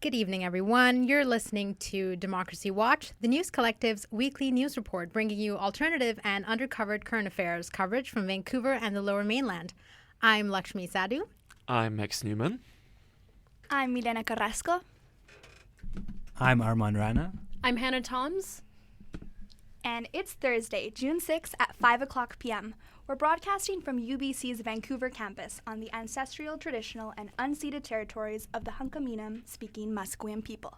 Good evening, everyone. You're listening to Democracy Watch, the News Collective's weekly news report, bringing you alternative and undercovered current affairs coverage from Vancouver and the Lower Mainland. I'm Lakshmi Sadhu. I'm Max Newman. I'm Milena Carrasco. I'm Arman Raina. I'm Hannah Toms. And it's Thursday, June 6th at 5 o'clock p.m. We're broadcasting from UBC's Vancouver campus on the ancestral, traditional, and unceded territories of the Hunkaminam-speaking Musqueam people.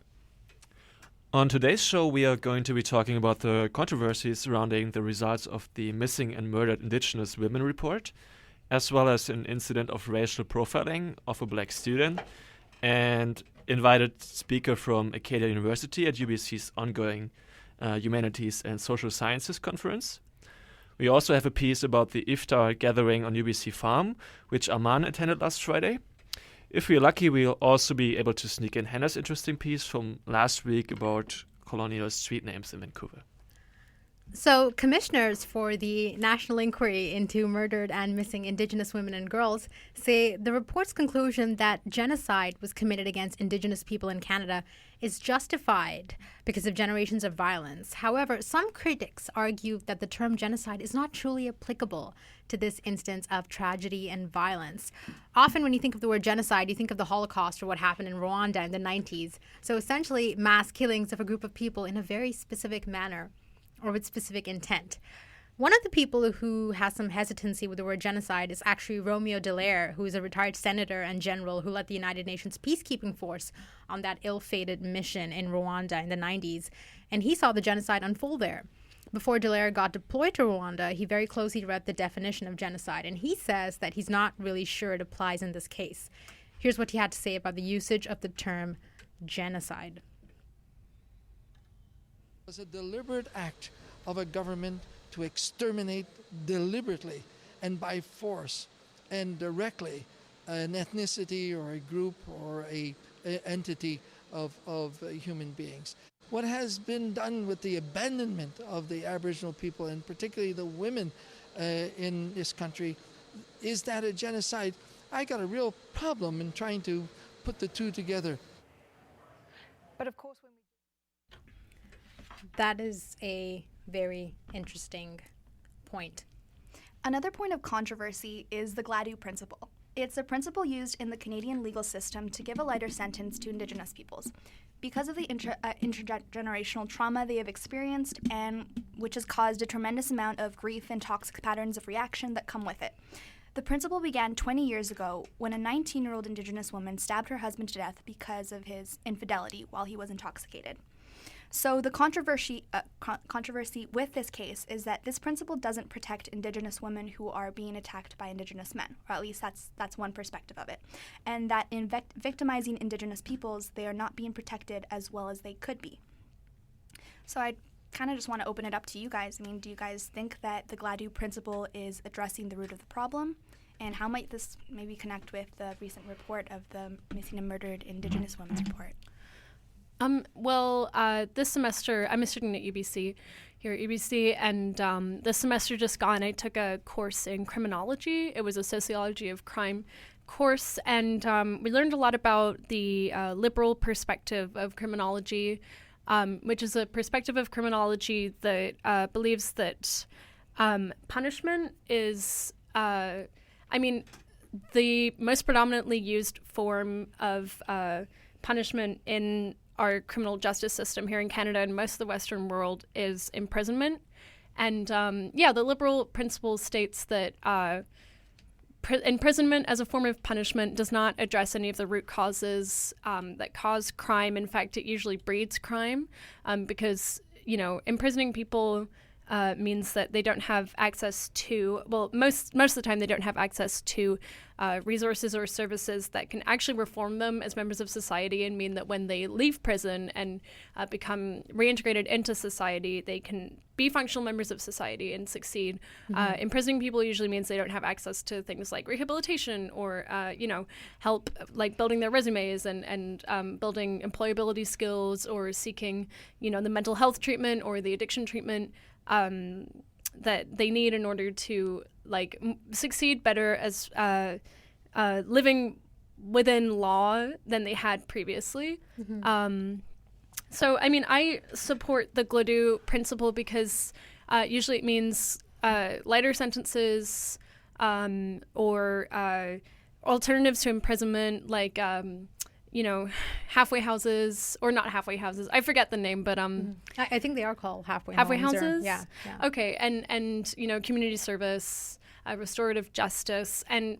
On today's show, we are going to be talking about the controversies surrounding the results of the Missing and Murdered Indigenous Women Report, as well as an incident of racial profiling of a black student, and invited speaker from Acadia University at UBC's ongoing Humanities and Social Sciences conference. We also have a piece about the Iftaar gathering on UBC Farm, which Arman attended last Friday. If we're lucky, we'll also be able to sneak in Hannah's interesting piece from last week about Colonial street names in Vancouver. So, commissioners for the National Inquiry into Murdered and Missing Indigenous Women and Girls say the report's conclusion that genocide was committed against Indigenous people in Canada is justified because of generations of violence. However, some critics argue that the term genocide is not truly applicable to this instance of tragedy and violence. Often when you think of the word genocide, you think of the Holocaust or what happened in Rwanda in the 90s. So essentially mass killings of a group of people in a very specific manner or with specific intent. One of the people who has some hesitancy with the word genocide is actually Romeo Dallaire, who is a retired senator and general who led the United Nations peacekeeping force on that ill-fated mission in Rwanda in the 90s. And he saw the genocide unfold there. Before Dallaire got deployed to Rwanda, he very closely read the definition of genocide, and he says that he's not really sure it applies in this case. Here's what he had to say about the usage of the term genocide. It was a deliberate act of a government to exterminate deliberately and by force and directly an ethnicity or a group or a entity of human beings. What has been done with the abandonment of the Aboriginal people, and particularly the women in this country, is that a genocide? I got a real problem in trying to put the two together. But of course, when That is a very interesting point. Another point of controversy is the Gladue principle. It's a principle used in the Canadian legal system to give a lighter sentence to Indigenous peoples because of the intergenerational trauma they have experienced, and which has caused a tremendous amount of grief and toxic patterns of reaction that come with it. The principle began 20 years ago when a 19-year-old Indigenous woman stabbed her husband to death because of his infidelity while he was intoxicated. So the controversy with this case is that this principle doesn't protect Indigenous women who are being attacked by Indigenous men, or at least that's one perspective of it, and that in victimizing Indigenous peoples, they are not being protected as well as they could be. So I kind of just want to open it up to you guys. I mean, do you guys think that the Gladue principle is addressing the root of the problem? And how might this maybe connect with the recent report of the Missing and Murdered Indigenous Women's Report? This semester, I'm a student at UBC, here at UBC, and this semester just gone, I took a course in criminology. It was a sociology of crime course, and we learned a lot about the liberal perspective of criminology, which is a perspective of criminology that believes that punishment is, the most predominantly used form of punishment in our criminal justice system here in Canada and most of the Western world is imprisonment. And the liberal principle states that imprisonment as a form of punishment does not address any of the root causes that cause crime. In fact, it usually breeds crime because, imprisoning people means that they don't have access to, most of the time they don't have access to resources or services that can actually reform them as members of society and mean that when they leave prison and become reintegrated into society, they can be functional members of society and succeed. Mm-hmm. Imprisoning people usually means they don't have access to things like rehabilitation or, help like building their resumes and building employability skills or seeking, the mental health treatment or the addiction treatment that they need in order to succeed better as living within law than they had previously. So, I mean, I support the GLADU principle because usually it means lighter sentences or alternatives to imprisonment, like, halfway houses, or not halfway houses. I forget the name, but I think they are called halfway houses. Yeah. Okay, and community service, restorative justice, and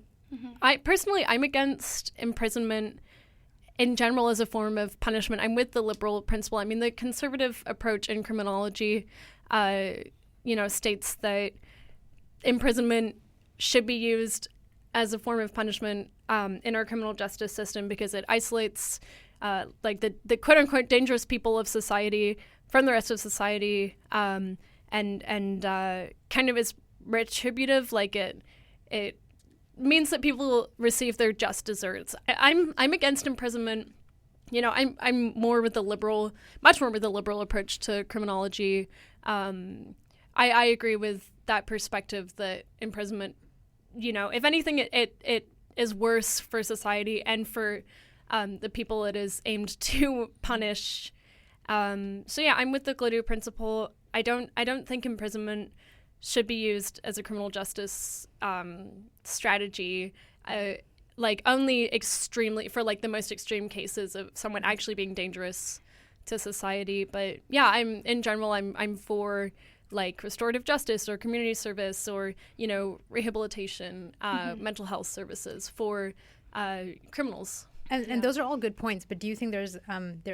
I'm against imprisonment in general as a form of punishment. I'm with the liberal principle. I mean, the conservative approach in criminology, states that imprisonment should be used as a form of punishment in our criminal justice system because it isolates the quote-unquote dangerous people of society from the rest of society, and kind of is retributive, like it means that people receive their just desserts. I'm against imprisonment. I'm more with the liberal, much more with the liberal approach to criminology. I agree with that perspective that imprisonment, if anything, it is worse for society and for the people it is aimed to punish. So yeah, I'm with the GLADU principle. I don't think imprisonment should be used as a criminal justice strategy, only extremely for the most extreme cases of someone actually being dangerous to society. But yeah, I'm for restorative justice or community service or rehabilitation, mental health services for criminals. And those are all good points. But do you think there's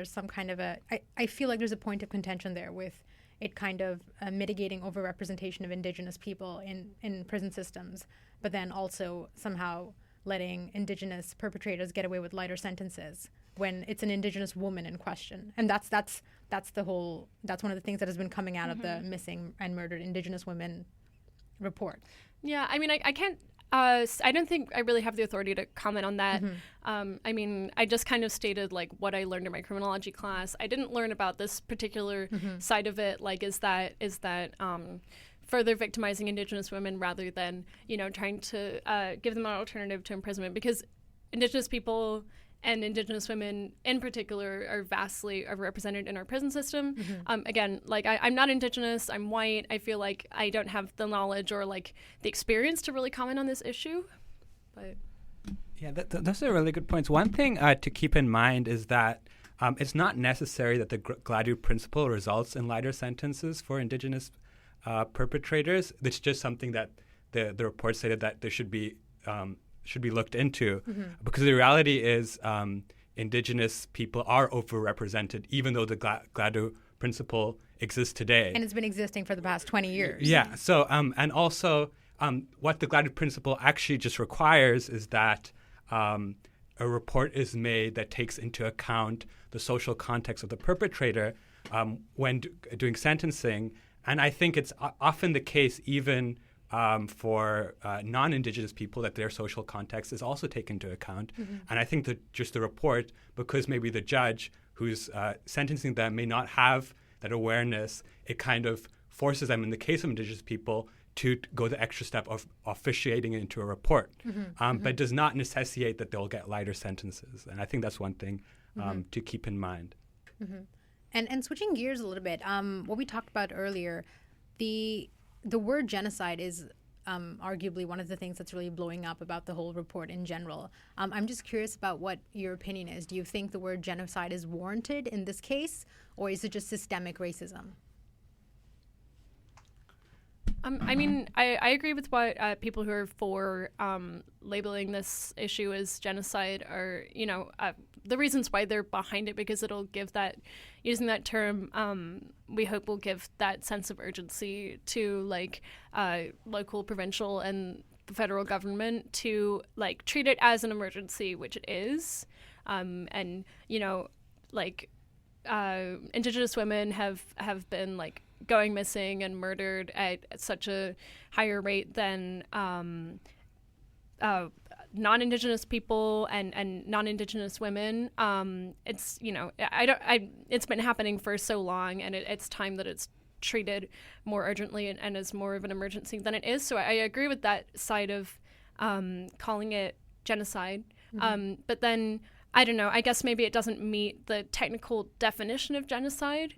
some kind of I feel like there's a point of contention there with it kind of mitigating overrepresentation of Indigenous people in prison systems, but then also somehow letting Indigenous perpetrators get away with lighter sentences when it's an Indigenous woman in question. And that's one of the things that has been coming out of the Missing and Murdered Indigenous Women report. Yeah, I mean, I can't. I don't think I really have the authority to comment on that. I mean, I just kind of stated what I learned in my criminology class. I didn't learn about this particular side of it. Is that further victimizing Indigenous women rather than trying to give them an alternative to imprisonment, because Indigenous people and Indigenous women in particular are vastly overrepresented in our prison system. Again, I'm not Indigenous, I'm white. I feel like I don't have the knowledge or the experience to really comment on this issue. But yeah, those are really good points. One thing to keep in mind is that it's not necessary that the GLADU principle results in lighter sentences for Indigenous perpetrators. It's just something that the report stated that there should be looked into, because the reality is Indigenous people are overrepresented, even though the GLADU principle exists today. And it's been existing for the past 20 years. Yeah. So, and also what the GLADU principle actually just requires is that a report is made that takes into account the social context of the perpetrator when doing sentencing. And I think it's often the case even for non-Indigenous people that their social context is also taken into account. And I think that just the report, because maybe the judge who's sentencing them may not have that awareness, it kind of forces them, in the case of Indigenous people, to go the extra step of officiating it into a report, but does not necessitate that they'll get lighter sentences. And I think that's one thing to keep in mind. And switching gears a little bit, what we talked about earlier, the word genocide is arguably one of the things that's really blowing up about the whole report in general. I'm just curious about what your opinion is. Do you think the word genocide is warranted in this case, or is it just systemic racism? I mean, I agree with what people who are for labeling this issue as genocide are, the reasons why they're behind it, because it'll give that, using that term, we hope will give that sense of urgency to local, provincial, and the federal government to treat it as an emergency, which it is. And, Indigenous women have been going missing and murdered at such a higher rate than non-Indigenous people and non-Indigenous women. It's it's been happening for so long, and it's time that it's treated more urgently and as more of an emergency than it is. So I agree with that side of calling it genocide. But then, I don't know, I guess maybe it doesn't meet the technical definition of genocide,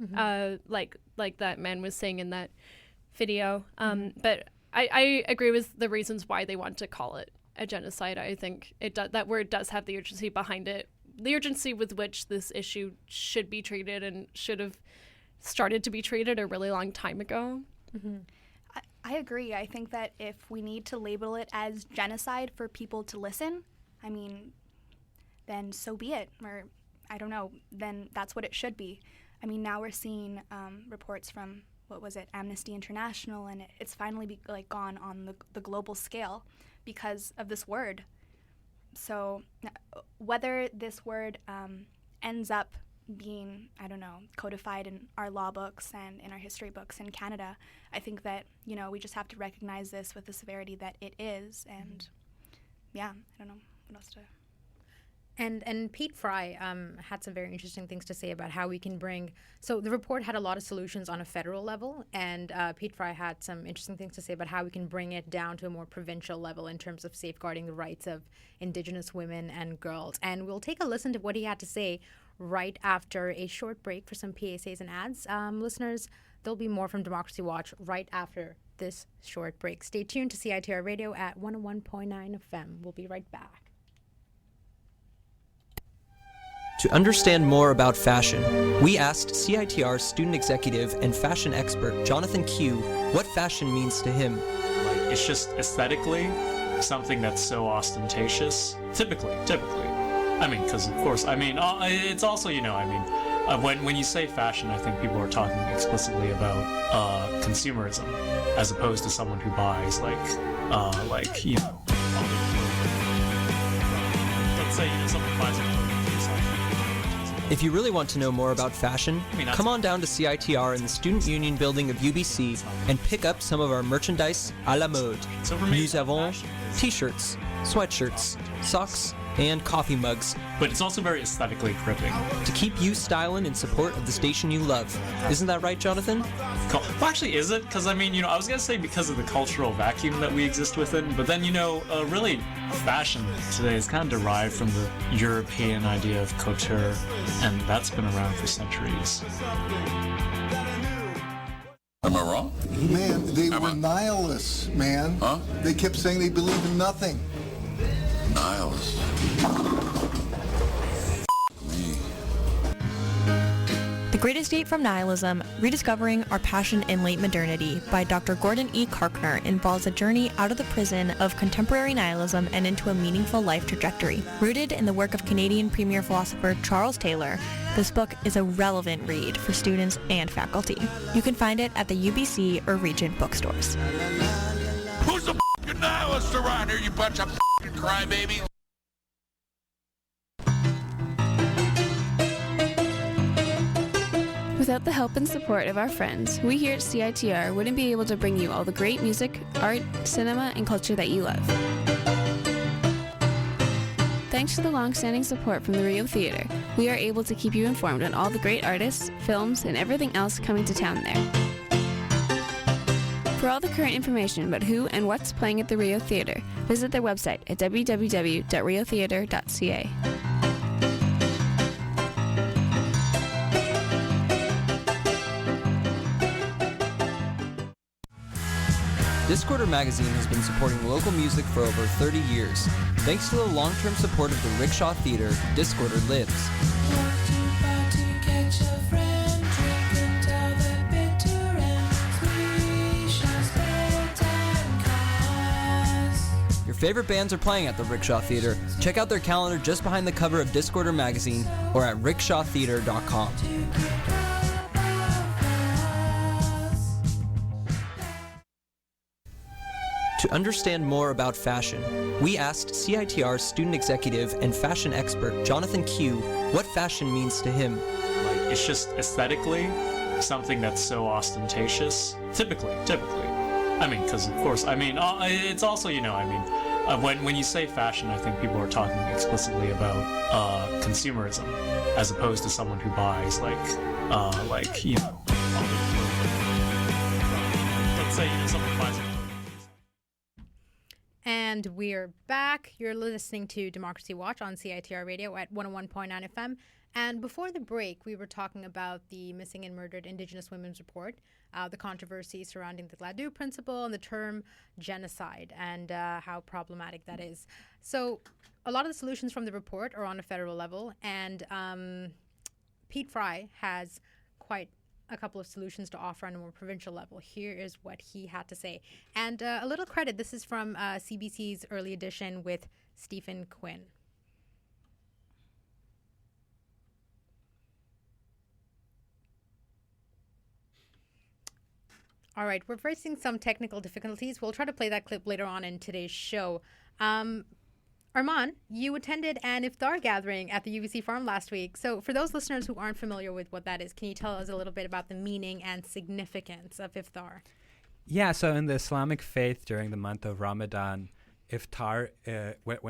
like that man was saying in that video. But I agree with the reasons why they want to call it a genocide. I think that word does have the urgency behind it, the urgency with which this issue should be treated and should have started to be treated a really long time ago. I agree. I think that if we need to label it as genocide for people to listen, I mean, then so be it. Or, I don't know, then that's what it should be. I mean, now we're seeing reports from, Amnesty International, and it's finally gone on the global scale because of this word. So whether this word ends up being, I don't know, codified in our law books and in our history books in Canada, I think that, we just have to recognize this with the severity that it is. And yeah, I don't know what else to... And Pete Fry had some very interesting things to say about how we can bring... So the report had a lot of solutions on a federal level, and Pete Fry had some interesting things to say about how we can bring it down to a more provincial level in terms of safeguarding the rights of Indigenous women and girls. And we'll take a listen to what he had to say right after a short break for some PSAs and ads. Listeners, there'll be more from Democracy Watch right after this short break. Stay tuned to CITR Radio at 101.9 FM. We'll be right back. To understand more about fashion, we asked CITR student executive and fashion expert Jonathan Q what fashion means to him. It's just aesthetically something that's so ostentatious. Typically. I mean, because of course, it's also, when you say fashion, I think people are talking explicitly about consumerism, as opposed to someone who buys let's say someone buys a If you really want to know more about fashion, come on down to CITR in the Student Union building of UBC and pick up some of our merchandise à la mode. Nous avons t-shirts, sweatshirts, socks, and coffee mugs. But it's also very aesthetically gripping. To keep you styling in support of the station you love. Isn't that right, Jonathan? Well, actually, is it? Because, I was going to say because of the cultural vacuum that we exist within, but then, really, fashion today is kind of derived from the European idea of couture, and that's been around for centuries. Am I wrong? Man, they were nihilists, man. Huh? They kept saying they believe in nothing. Nihilists. Me. The Great Escape from Nihilism, Rediscovering Our Passion in Late Modernity by Dr. Gordon E. Karkner involves a journey out of the prison of contemporary nihilism and into a meaningful life trajectory. Rooted in the work of Canadian premier philosopher Charles Taylor, this book is a relevant read for students and faculty. You can find it at the UBC or Regent bookstores. Who's the f***ing nihilist around here, you bunch of f***ing crybabies? Without the help and support of our friends, we here at CITR wouldn't be able to bring you all the great music, art, cinema, and culture that you love. Thanks to the long-standing support from the Rio Theatre, we are able to keep you informed on all the great artists, films, and everything else coming to town there. For all the current information about who and what's playing at the Rio Theatre, visit their website at www.riotheatre.ca. Discorder Magazine has been supporting local music for over 30 years. Thanks to the long-term support of the Rickshaw Theatre, Discorder lives. Your favorite bands are playing at the Rickshaw Theatre. Check out their calendar just behind the cover of Discorder Magazine or at rickshawtheatre.com. To understand more about fashion, we asked CITR student executive and fashion expert Jonathan Q what fashion means to him. It's just aesthetically something that's so ostentatious. Typically. I mean, because of course, it's also, when you say fashion, I think people are talking explicitly about consumerism, as opposed to someone who buys let's say someone buys a And we're back. You're listening to Democracy Watch on CITR Radio at 101.9 FM. And before the break, we were talking about the Missing and Murdered Indigenous Women's Report, the controversy surrounding the Gladue principle and the term genocide, and how problematic that is. So a lot of the solutions from the report are on a federal level, and Pete Fry has quite a couple of solutions to offer on a more provincial level. Here is what he had to say. And a little credit, this is from CBC's early edition with Stephen Quinn. All right, we're facing some technical difficulties. We'll try to play that clip later on in today's show. Arman, you attended an Iftaar gathering at the UBC farm last week. So for those listeners who aren't familiar with what that is, can you tell us a little bit about the meaning and significance of Iftaar? Yeah, so in the Islamic faith during the month of Ramadan, Iftar,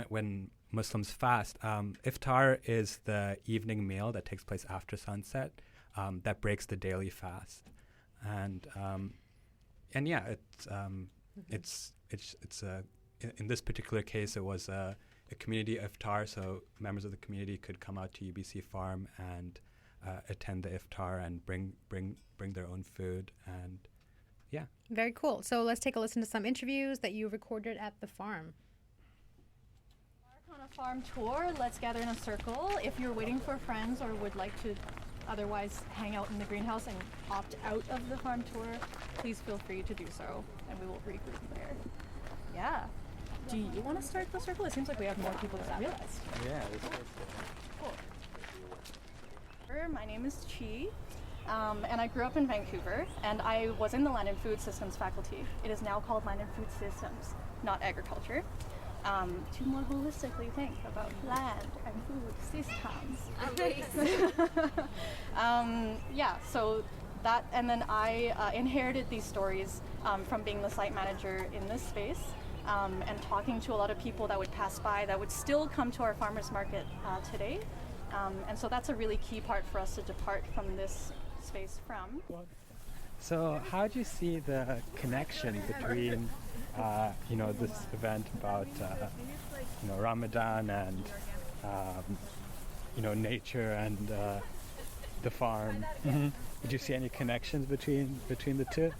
when Muslims fast, Iftar is the evening meal that takes place after sunset that breaks the daily fast. And yeah, it's in this particular case, it was a community iftar, so members of the community could come out to UBC Farm and attend the iftar and bring their own food, and yeah. Very cool. So let's take a listen to some interviews that you recorded at the farm. On a farm tour, let's gather in a circle. If you're waiting for friends or would like to otherwise hang out in the greenhouse and opt out of the farm tour, please feel free to do so, and we will regroup there. Yeah. Do you want to start the circle? It seems like we have more people than I realized. Yeah. Cool. My name is Chi, and I grew up in Vancouver, and I was in the Land and Food Systems faculty. It is now called Land and Food Systems, not agriculture. To more holistically think about land and food systems. Yeah, so that, and then I inherited these stories from being the site manager in this space, and talking to a lot of people that would pass by that would still come to our farmers market today. And so that's a really key part for us to depart from this space from. So how do you see the connection between this event about Ramadan and nature and the farm? Mm-hmm. Would you see any connections between the two?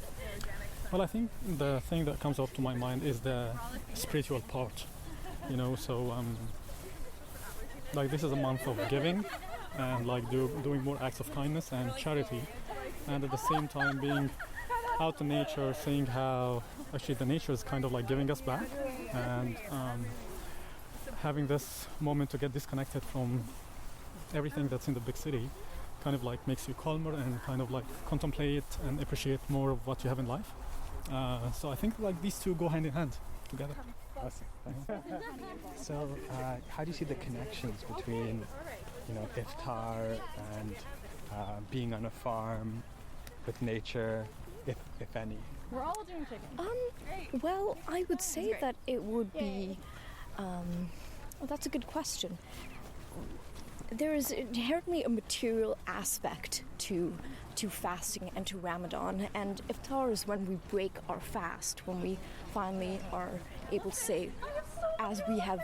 Well, I think the thing that comes up to my mind is the spiritual part. So this is a month of giving and doing more acts of kindness and charity, and at the same time being out in nature, seeing how actually the nature is kind of like giving us back, and having this moment to get disconnected from everything that's in the big city kind of like makes you calmer and kind of like contemplate and appreciate more of what you have in life. So I think these two go hand in hand together. Awesome. So how do you see the connections between Iftar and being on a farm with nature, if any? We're all doing chicken. Well, I would say that it would be. That's a good question. There is inherently a material aspect to fasting and to Ramadan, and Iftar is when we break our fast, when we finally are able to say, as we have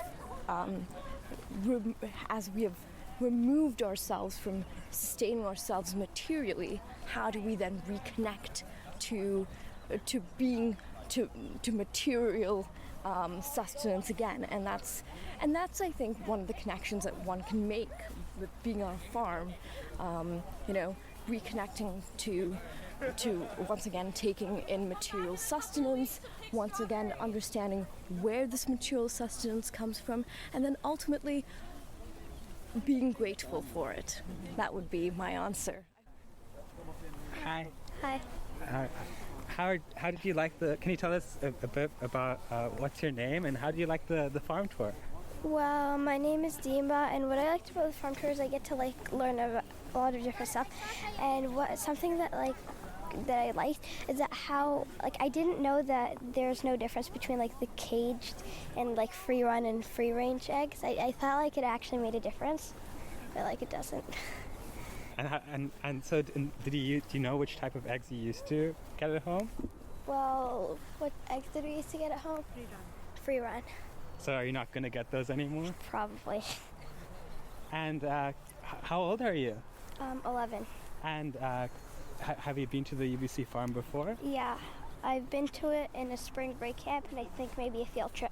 removed ourselves from sustaining ourselves materially, how do we then reconnect to being to material sustenance again? And that's I think one of the connections that one can make with being on a farm. Reconnecting to once again taking in material sustenance, once again understanding where this material sustenance comes from, and then ultimately being grateful for it. That would be my answer. Hi. Hi. How did you like can you tell us a bit about what's your name and how do you like the farm tour? Well, my name is Dimba, and what I liked about the farm tour is I get to learn about a lot of different stuff. And something that I liked is that how I didn't know that there's no difference between the caged and free run and free range eggs. I thought it actually made a difference, but it doesn't. And so do you know which type of eggs you used to get at home? Well, what eggs did we used to get at home? Free run. So are you not going to get those anymore? Probably. And how old are you? 11. And have you been to the UBC farm before? Yeah, I've been to it in a spring break camp and I think maybe a field trip.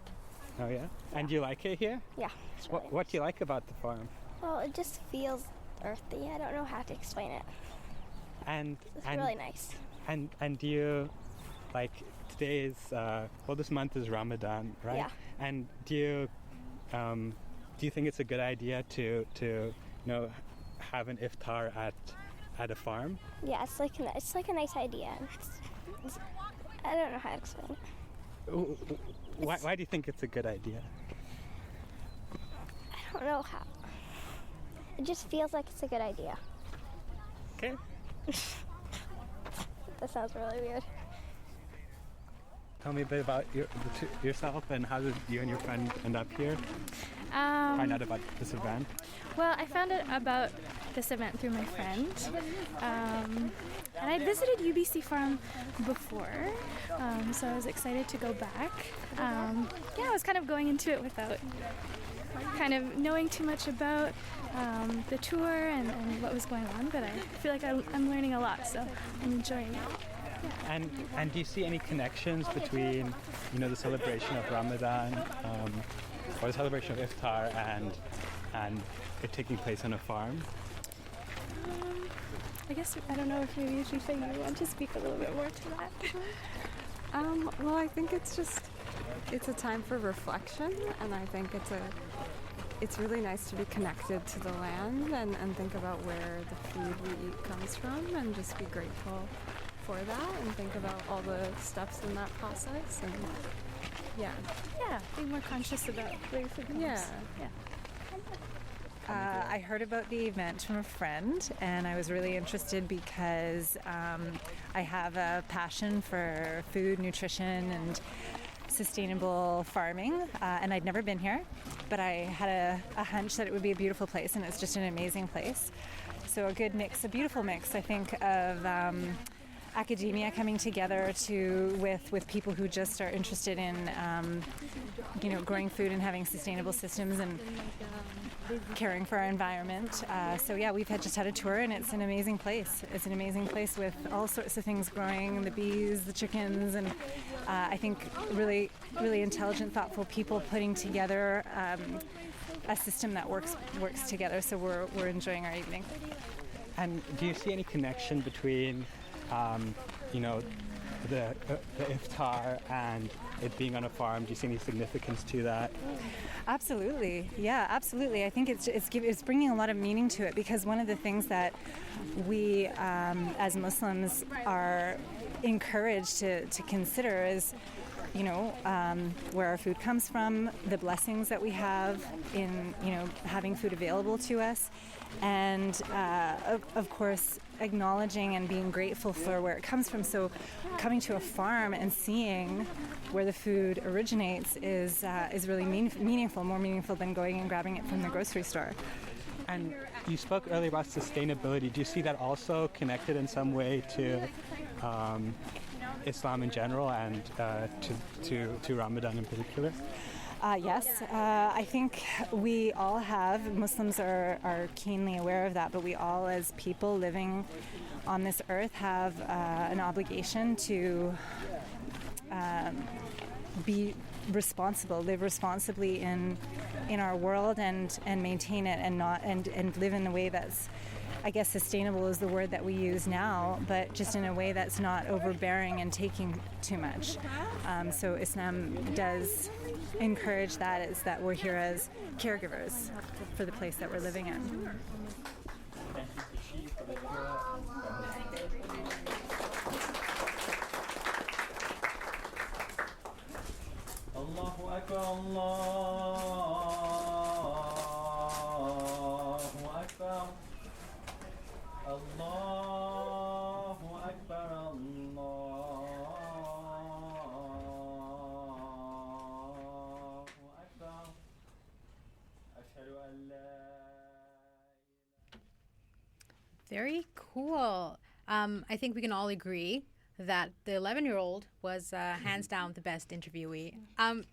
Oh yeah? And do you like it here? Yeah. It's really What do you like about the farm? Well, it just feels earthy. I don't know how to explain it. And It's really nice. And do you like today is this month is Ramadan, right? Yeah. And do you think it's a good idea to have an iftar at a farm? Yeah, it's like a nice idea. I don't know how to explain it. Why do you think it's a good idea? I don't know how. It just feels like it's a good idea. Okay. That sounds really weird. Tell me a bit about yourself and how did you and your friend end up here? Find out about this event. Well, I found out about this event through my friend. And I visited UBC Farm before, so I was excited to go back. I was kind of going into it without kind of knowing too much about the tour and what was going on, but I feel like I'm learning a lot, so I'm enjoying it. And do you see any connections between, the celebration of Ramadan or the celebration of Iftar and it taking place on a farm? I guess I don't know if maybe you should you want to speak a little bit more to that. Well, I think it's a time for reflection, and I think it's really nice to be connected to the land and think about where the food we eat comes from and just be grateful for that and think about all the steps in that process and be more conscious about where your food comes. Yeah. I heard about the event from a friend, and I was really interested because I have a passion for food, nutrition, and sustainable farming, and I'd never been here, but I had a hunch that it would be a beautiful place, and it's just an amazing place. So a beautiful mix, I think, of academia coming together with people who just are interested in growing food and having sustainable systems and caring for our environment. We've just had a tour, and it's an amazing place. It's an amazing place with all sorts of things growing, the bees, the chickens, and I think really, really intelligent, thoughtful people putting together a system that works together. So we're enjoying our evening. And do you see any connection between the iftar and it being on a farm? Do you see any significance to that? Absolutely. Yeah, absolutely. I think it's bringing a lot of meaning to it, because one of the things that we as Muslims are encouraged to consider is where our food comes from, the blessings that we have in having food available to us, and of course acknowledging and being grateful for where it comes from. So coming to a farm and seeing where the food originates is really meaningful, more meaningful than going and grabbing it from the grocery store. And you spoke earlier about sustainability. Do you see that also connected in some way to Islam in general and to Ramadan in particular? Yes, I think we all Muslims are keenly aware of that, but we all as people living on this earth have an obligation to be responsible, live responsibly in our world and maintain it and live in a way that's, I guess, sustainable is the word that we use now, but just in a way that's not overbearing and taking too much. So Islam does encourage that, is that we're here as caregivers for the place that we're living in. Allahu Akbar, Allahu Akbar, Allahu Akbar, Allahu Akbar, Ashhadu an la. Very cool. I think we can all agree that the 11-year-old was hands down the best interviewee.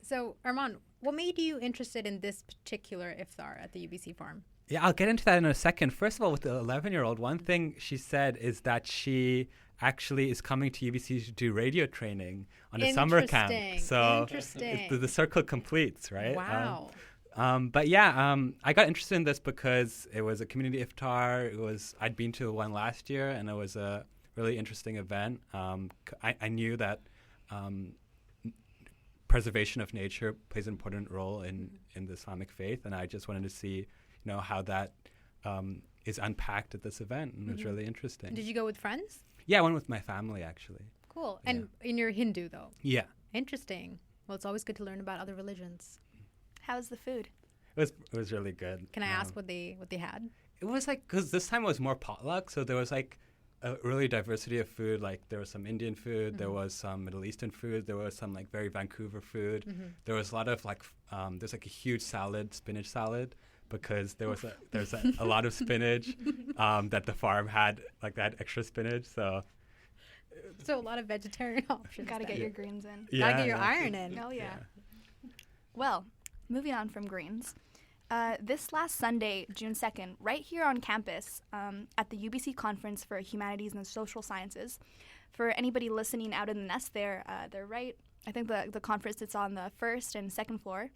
So, Arman, what made you interested in this particular iftar at the UBC farm? Yeah, I'll get into that in a second. First of all, with the 11-year-old, one thing she said is that she actually is coming to UBC to do radio training on a summer camp. So the circle completes, right? Wow. But yeah, I got interested in this because it was a community iftar. I'd been to one last year, and it was a really interesting event. I knew that preservation of nature plays an important role in the Islamic faith, and I just wanted to see, how that is unpacked at this event, and it was really interesting. Did you go with friends? Yeah, I went with my family, actually. Cool. And you're Hindu, though? Yeah. Interesting. Well, it's always good to learn about other religions. How's the food? It was really good. Can I ask what they had? It was because this time it was more potluck, so there was a really diversity of food. Like there was some Indian food, there was some Middle Eastern food, there was some very Vancouver food. There was a lot of there's a huge salad, spinach salad, because there's a lot of spinach that the farm had, that extra spinach. So a lot of vegetarian options. Gotta get your greens in. Gotta get your iron in. Oh yeah. Well, moving on from greens. This last Sunday, June 2nd, right here on campus at the UBC Conference for Humanities and Social Sciences. For anybody listening out in the nest there, they're right. I think the conference sits on the first and second floor.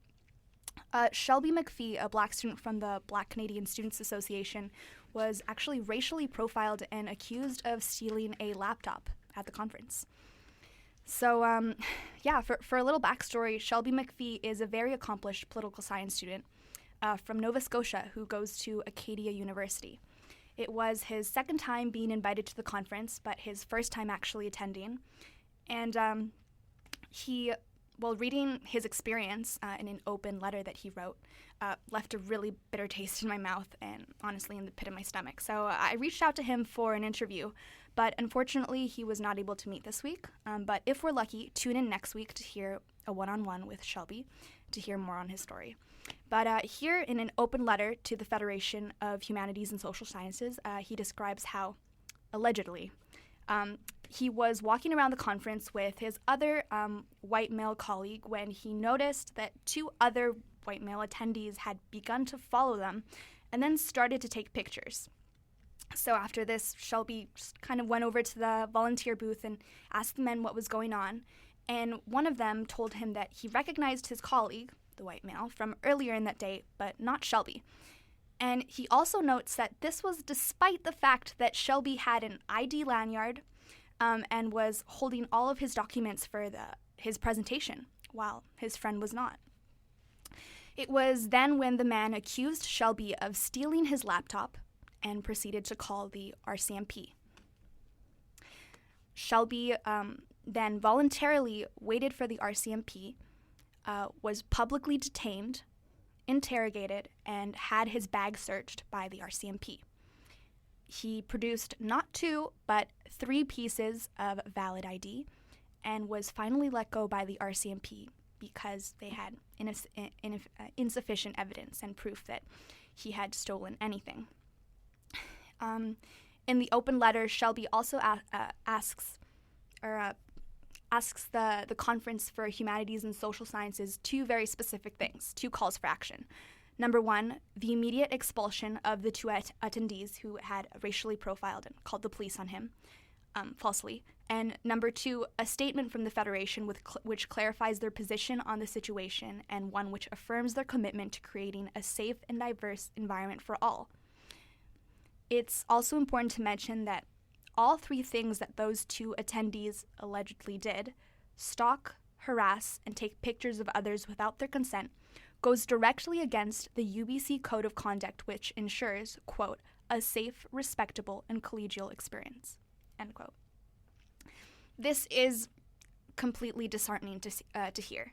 Shelby McPhee, a black student from the Black Canadian Students Association, was actually racially profiled and accused of stealing a laptop at the conference. So, for a little backstory, Shelby McPhee is a very accomplished political science student from Nova Scotia who goes to Acadia University. It was his second time being invited to the conference, but his first time actually attending. And while reading his experience in an open letter that he wrote, left a really bitter taste in my mouth and honestly in the pit of my stomach. So I reached out to him for an interview, but unfortunately he was not able to meet this week. But if we're lucky, tune in next week to hear a one-on-one with Shelby to hear more on his story. But here in an open letter to the Federation of Humanities and Social Sciences, he describes how, allegedly, he was walking around the conference with his other white male colleague when he noticed that two other white male attendees had begun to follow them and then started to take pictures. So after this, Shelby just kind of went over to the volunteer booth and asked the men what was going on. And one of them told him that he recognized his colleague, the white male, from earlier in that day, but not Shelby. And he also notes that this was despite the fact that Shelby had an ID lanyard and was holding all of his documents for his presentation, while his friend was not. It was then when the man accused Shelby of stealing his laptop and proceeded to call the RCMP. Shelby then voluntarily waited for the RCMP, was publicly detained, interrogated, and had his bag searched by the RCMP. He produced not 2, but 3 pieces of valid ID and was finally let go by the RCMP because they had insufficient evidence and proof that he had stolen anything. In the open letter, Shelby also asks the Conference for Humanities and Social Sciences 2 very specific things, 2 calls for action. Number 1, the immediate expulsion of the 2 attendees who had racially profiled and called the police on him falsely. And number 2, a statement from the Federation which clarifies their position on the situation and one which affirms their commitment to creating a safe and diverse environment for all. It's also important to mention that all 3 things that those 2 attendees allegedly did, stalk, harass, and take pictures of others without their consent, goes directly against the UBC Code of Conduct, which ensures, quote, a safe, respectable, and collegial experience, end quote. This is completely disheartening to hear.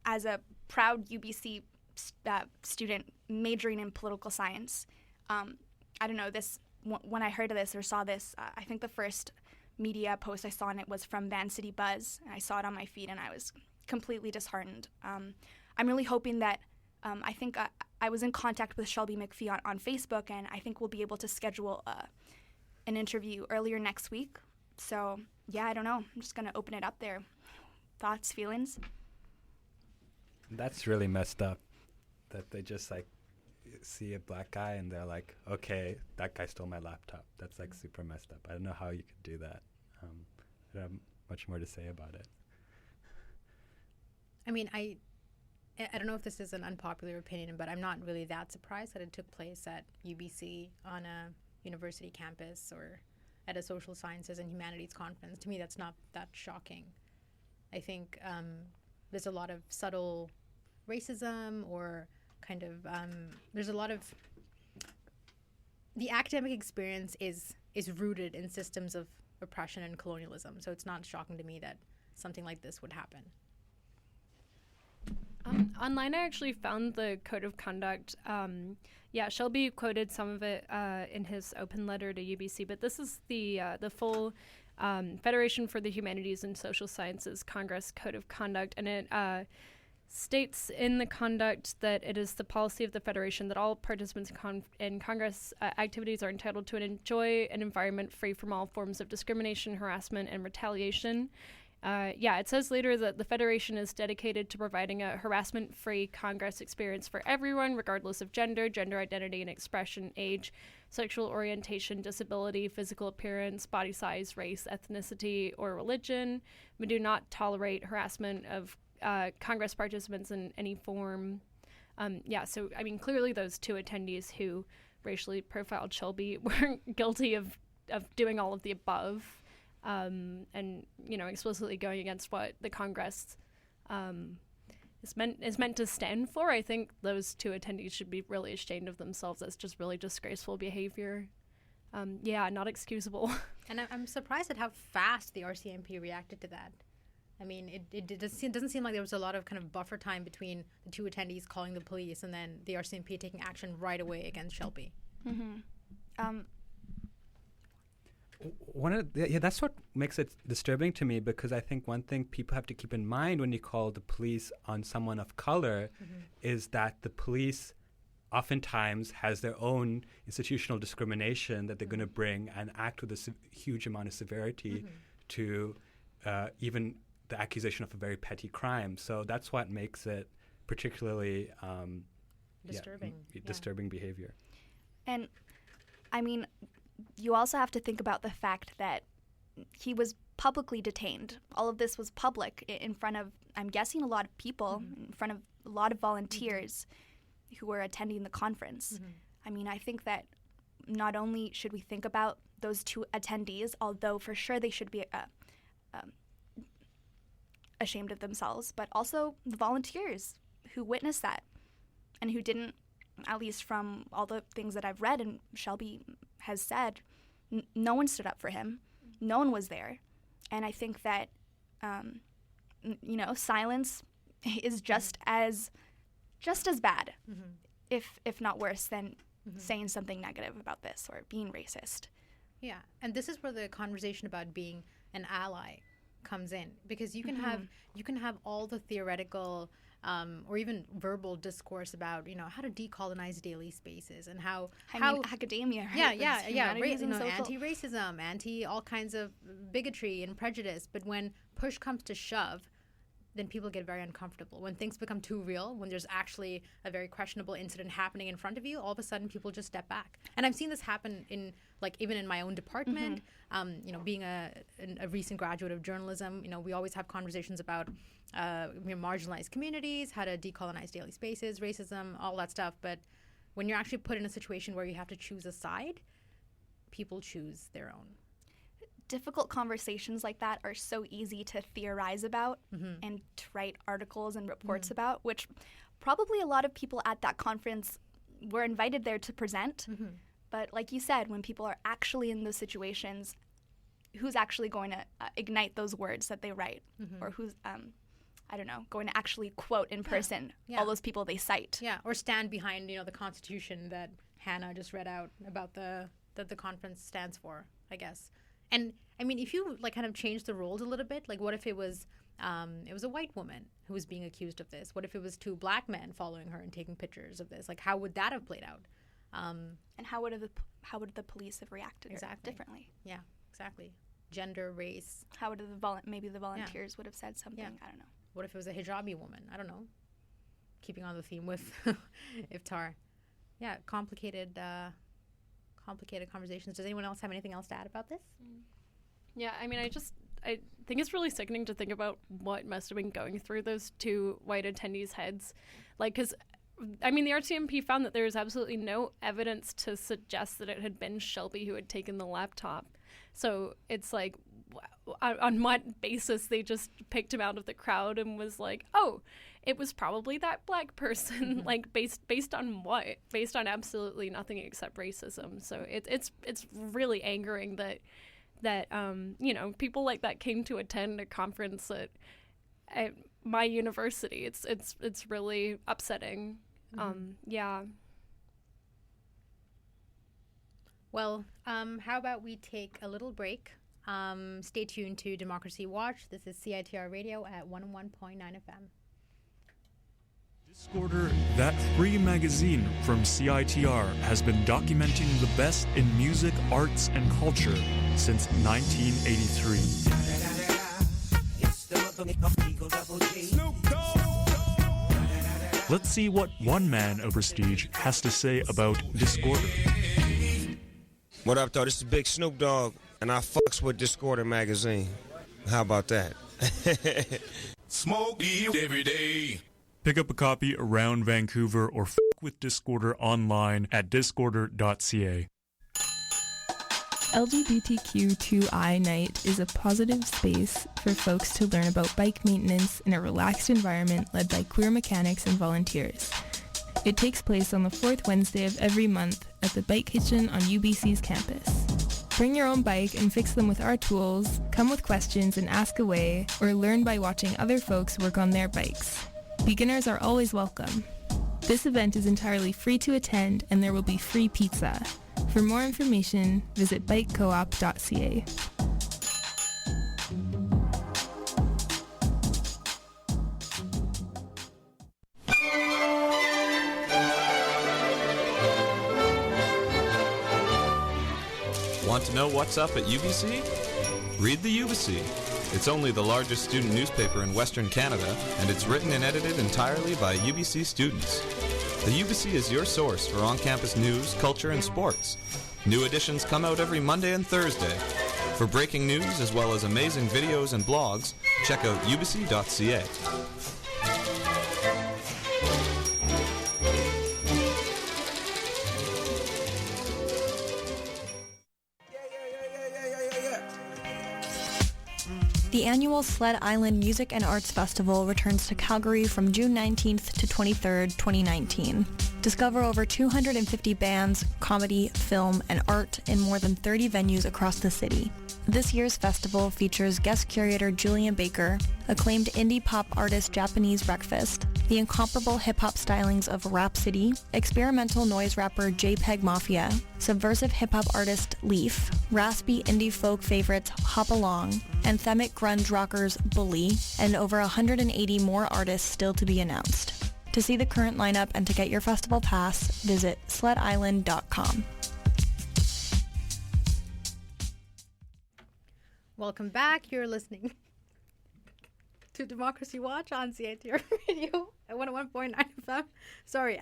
As a proud UBC student majoring in political science, I don't know, when I heard of this or saw this, I think the first media post I saw on it was from Van City Buzz, and I saw it on my feed, and I was completely disheartened. I'm really hoping that, I think I was in contact with Shelby McPhee on Facebook, and I think we'll be able to schedule an interview earlier next week. So yeah, I don't know. I'm just going to open it up there. Thoughts, feelings? That's really messed up, that they just like see a black guy and they're like, okay, that guy stole my laptop. That's like super messed up. I don't know how you could do that. I don't have much more to say about it. I mean, I don't know if this is an unpopular opinion, but I'm not really that surprised that it took place at UBC on a university campus or at a social sciences and humanities conference. To me, that's not that shocking. I think there's a lot of subtle racism, or kind of there's a lot of the academic experience is rooted in systems of oppression and colonialism. So it's not shocking to me that something like this would happen. Online, I actually found the code of conduct. Shelby quoted some of it in his open letter to UBC, but this is the full Federation for the Humanities and Social Sciences Congress Code of Conduct, and it states in the conduct that it is the policy of the Federation that all participants in Congress activities are entitled to enjoy an environment free from all forms of discrimination, harassment, and retaliation. It says later that the Federation is dedicated to providing a harassment-free Congress experience for everyone, regardless of gender, gender identity and expression, age, sexual orientation, disability, physical appearance, body size, race, ethnicity, or religion. We do not tolerate harassment of Congress participants in any form. So, I mean, clearly those two attendees who racially profiled Shelby were guilty of doing all of the above. And explicitly going against what the Congress is meant to stand for. I think those two attendees should be really ashamed of themselves. That's just really disgraceful behavior. Not excusable. And I'm surprised at how fast the RCMP reacted to that. I mean, it doesn't seem like there was a lot of kind of buffer time between the two attendees calling the police and then the RCMP taking action right away against Shelby. Mm-hmm. That's what makes it disturbing to me, because I think one thing people have to keep in mind when you call the police on someone of color is that the police oftentimes has their own institutional discrimination that they're going to bring and act with a huge amount of severity to even the accusation of a very petty crime. So that's what makes it particularly disturbing behavior. And I mean, you also have to think about the fact that he was publicly detained. All of this was public in front of, I'm guessing, a lot of people, in front of a lot of volunteers who were attending the conference. I mean, I think that not only should we think about those two attendees, although for sure they should be ashamed of themselves, but also the volunteers who witnessed that and who didn't, at least from all the things that I've read and Shelby has said, no one stood up for him. No one was there. And I think that, silence is just as bad, if not worse, than saying something negative about this or being racist. Yeah, and this is where the conversation about being an ally comes in, because you can have all the theoretical or even verbal discourse about how to decolonize daily spaces and how academia, right? Anti-racism, anti all kinds of bigotry and prejudice. But when push comes to shove, then people get very uncomfortable. When things become too real, when there's actually a very questionable incident happening in front of you, all of a sudden people just step back. And I've seen this happen in, even in my own department. Being a recent graduate of journalism, we always have conversations about marginalized communities, how to decolonize daily spaces, racism, all that stuff. But when you're actually put in a situation where you have to choose a side, people choose their own. Difficult conversations like that are so easy to theorize about and to write articles and reports about, which probably a lot of people at that conference were invited there to present. But like you said, when people are actually in those situations, who's actually going to ignite those words that they write? Or who's, going to actually quote in person all those people they cite? Yeah, or stand behind, the Constitution that Hannah just read out about that the conference stands for, I guess. And I mean, if you kind of change the roles a little bit, what if it was a white woman who was being accused of this? What if it was two black men following her and taking pictures of this? How would that have played out? And how would the police have reacted differently? Yeah, exactly. gender, race. How would maybe the volunteers would have said something? I don't know. What if it was a hijabi woman? I don't know. Keeping on the theme with Iftaar. Yeah, complicated conversations. Does anyone else have anything else to add about this? Yeah, I mean, I think it's really sickening to think about what must have been going through those two white attendees' heads. Like, because, I mean, the RCMP found that there was absolutely no evidence to suggest that it had been Shelby who had taken the laptop. So it's like, on what basis they just picked him out of the crowd and was like, oh, it was probably that black person. Like, based on what? Based on absolutely nothing except racism. So it's really angering that you know, people like that came to attend a conference at my university. It's really upsetting. Yeah. Well, how about we take a little break? Stay tuned to Democracy Watch. This is CITR Radio at 101.9 FM. Discorder, that free magazine from CITR, has been documenting the best in music, arts, and culture since 1983. Let's see what one man of prestige has to say about Discorder. What up, though? This is Big Snoop Dogg, and I fucks with Discorder magazine. How about that? Smoke weed every day. Pick up a copy around Vancouver or f*** with Discorder online at discorder.ca. LGBTQ2I Night is a positive space for folks to learn about bike maintenance in a relaxed environment led by queer mechanics and volunteers. It takes place on the fourth Wednesday of every month at the Bike Kitchen on UBC's campus. Bring your own bike and fix them with our tools, come with questions and ask away, or learn by watching other folks work on their bikes. Beginners are always welcome. This event is entirely free to attend and there will be free pizza. For more information, visit bikecoop.ca. Want to know what's up at UBC? Read the UBC. It's only the largest student newspaper in Western Canada, and it's written and edited entirely by UBC students. The UBC is your source for on-campus news, culture, and sports. New editions come out every Monday and Thursday. For breaking news as well as amazing videos and blogs, check out ubc.ca. The annual Sled Island Music and Arts Festival returns to Calgary from June 19th to 23rd, 2019. Discover over 250 bands, comedy, film, and art in more than 30 venues across the city. This year's festival features guest curator Julian Baker, acclaimed indie pop artist Japanese Breakfast, the incomparable hip-hop stylings of Rhapsody, experimental noise rapper JPEG Mafia, subversive hip-hop artist Leaf, raspy indie folk favorites Hop Along, anthemic grunge rockers Bully, and over 180 more artists still to be announced. To see the current lineup and to get your festival pass, visit sledisland.com. Welcome back. You're listening to Democracy Watch on CITR Radio at 101.9 FM. Sorry,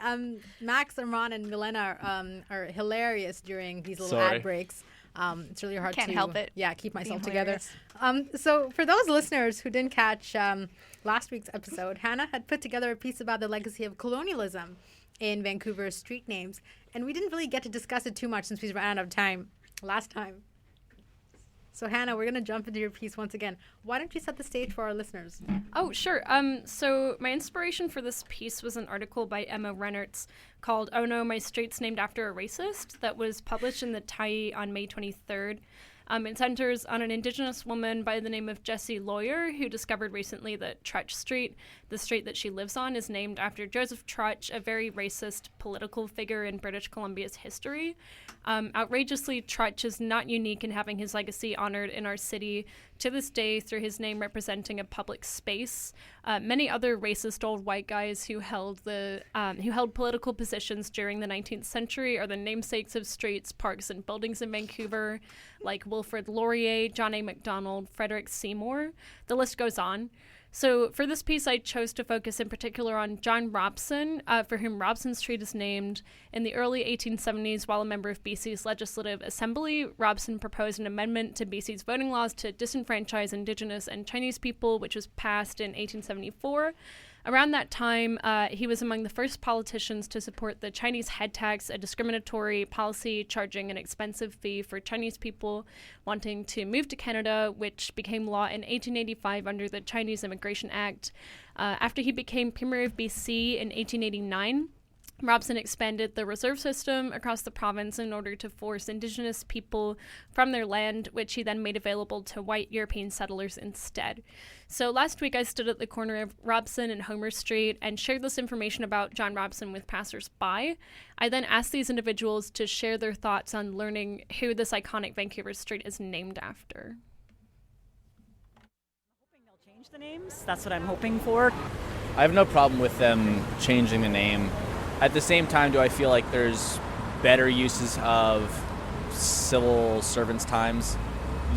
Max, Arman, and Milena are hilarious during these little ad breaks. It's really hard Can't to help it. Yeah, keep myself together. So for those listeners who didn't catch last week's episode, Hannah had put together a piece about the legacy of colonialism in Vancouver's street names, and we didn't really get to discuss it too much since we ran out of time last time. So Hannah, we're going to jump into your piece once again. Why don't you set the stage for our listeners? Oh, sure. So my inspiration for this piece was an article by Emma Rennertz called "Oh No, My Street's Named After a Racist" that was published in the Tyee on May 23rd. It centers on an Indigenous woman by the name of Jessie Lawyer, who discovered recently that Trutch Street, the street that she lives on, is named after Joseph Trutch, a very racist political figure in British Columbia's history. Outrageously, Trutch is not unique in having his legacy honored in our city to this day through his name representing a public space. Many other racist old white guys who held political positions during the 19th century are the namesakes of streets, parks, and buildings in Vancouver, like Wilfrid Laurier, John A. MacDonald, Frederick Seymour. The list goes on. So for this piece, I chose to focus in particular on John Robson, for whom Robson Street is named. In the early 1870s, while a member of BC's Legislative Assembly, Robson proposed an amendment to BC's voting laws to disenfranchise Indigenous and Chinese people, which was passed in 1874. Around that time, he was among the first politicians to support the Chinese head tax, a discriminatory policy charging an expensive fee for Chinese people wanting to move to Canada, which became law in 1885 under the Chinese Immigration Act. After he became Premier of BC in 1889, Robson expanded the reserve system across the province in order to force Indigenous people from their land, which he then made available to white European settlers instead. So last week I stood at the corner of Robson and Homer Street and shared this information about John Robson with passers-by. I then asked these individuals to share their thoughts on learning who this iconic Vancouver street is named after. Change the names. That's what I'm hoping for. I have no problem with them changing the name. At the same time, do I feel like there's better uses of civil servants' times?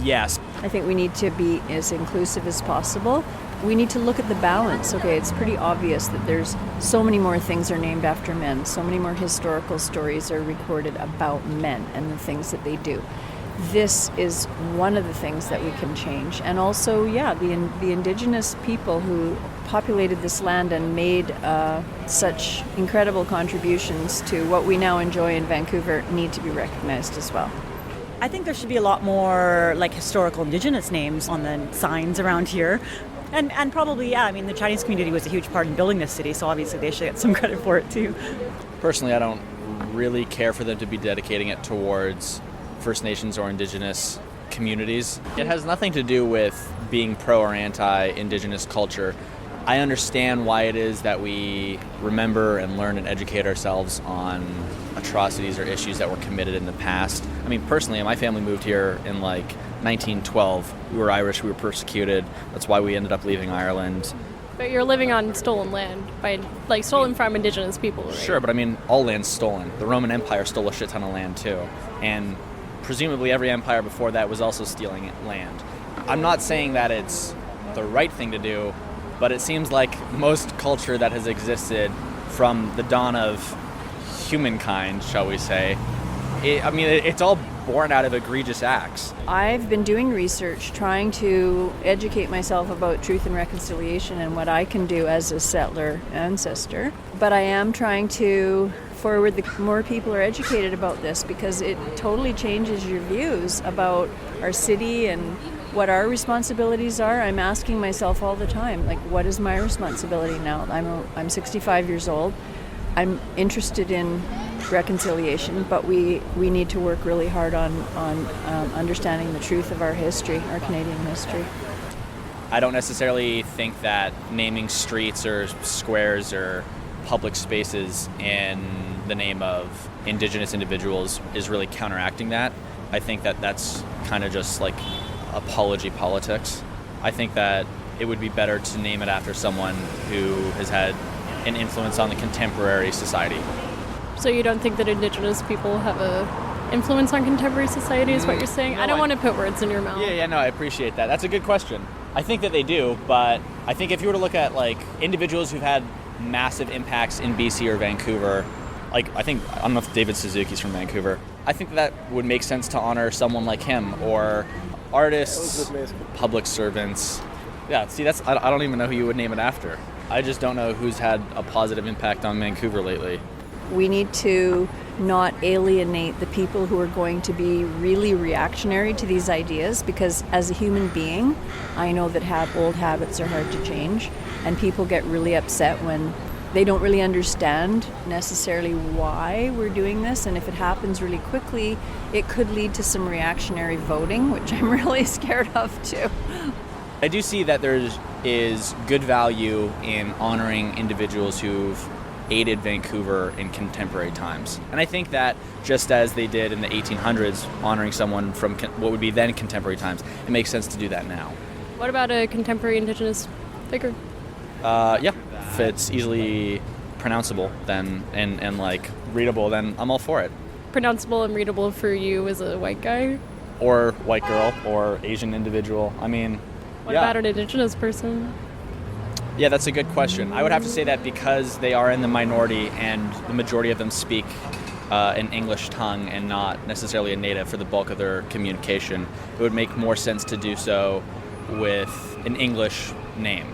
Yes. I think we need to be as inclusive as possible. We need to look at the balance. Okay, it's pretty obvious that there's so many more things are named after men. So many more historical stories are recorded about men and the things that they do. This is one of the things that we can change. And also, the Indigenous people who populated this land and made such incredible contributions to what we now enjoy in Vancouver need to be recognized as well. I think there should be a lot more historical Indigenous names on the signs around here. And probably, the Chinese community was a huge part in building this city, so obviously they should get some credit for it too. Personally, I don't really care for them to be dedicating it towards First Nations or Indigenous communities. It has nothing to do with being pro or anti-Indigenous culture. I understand why it is that we remember and learn and educate ourselves on atrocities or issues that were committed in the past. Personally, my family moved here in 1912. We were Irish, we were persecuted. That's why we ended up leaving Ireland. But you're living on stolen land, stolen from Indigenous people, right? Sure, but all land's stolen. The Roman Empire stole a shit ton of land too. And presumably every empire before that was also stealing land. I'm not saying that it's the right thing to do, but it seems like most culture that has existed from the dawn of humankind, shall we say, it's all born out of egregious acts. I've been doing research trying to educate myself about truth and reconciliation and what I can do as a settler ancestor, but I am trying to forward the more people are educated about this, because it totally changes your views about our city and what our responsibilities are. I'm asking myself all the time, what is my responsibility now? I'm 65 years old. I'm interested in reconciliation, but we need to work really hard on understanding the truth of our history, our Canadian history. I don't necessarily think that naming streets or squares or public spaces in the name of Indigenous individuals is really counteracting that. I think that that's kind of just apology politics. I think that it would be better to name it after someone who has had an influence on the contemporary society. So you don't think that Indigenous people have a influence on contemporary society is what you're saying? No, I don't want to put words in your mouth. No, I appreciate that. That's a good question. I think that they do, but I think if you were to look at individuals who've had massive impacts in BC or Vancouver, I don't know if David Suzuki's from Vancouver. I think that would make sense to honor someone like him, or artists, public servants. Yeah, see, I don't even know who you would name it after. I just don't know who's had a positive impact on Vancouver lately. We need to not alienate the people who are going to be really reactionary to these ideas, because as a human being, I know that old habits are hard to change, and people get really upset when they don't really understand necessarily why we're doing this, and if it happens really quickly, it could lead to some reactionary voting, which I'm really scared of too. I do see that there is good value in honoring individuals who've aided Vancouver in contemporary times. And I think that just as they did in the 1800s, honoring someone from what would be then contemporary times, it makes sense to do that now. What about a contemporary Indigenous figure? If it's easily pronounceable then and readable, then I'm all for it. Pronounceable and readable for you as a white guy? or white girl, or Asian individual. I mean, What about an Indigenous person? Yeah, that's a good question. I would have to say that because they are in the minority and the majority of them speak an English tongue and not necessarily a native for the bulk of their communication, it would make more sense to do so with an English name.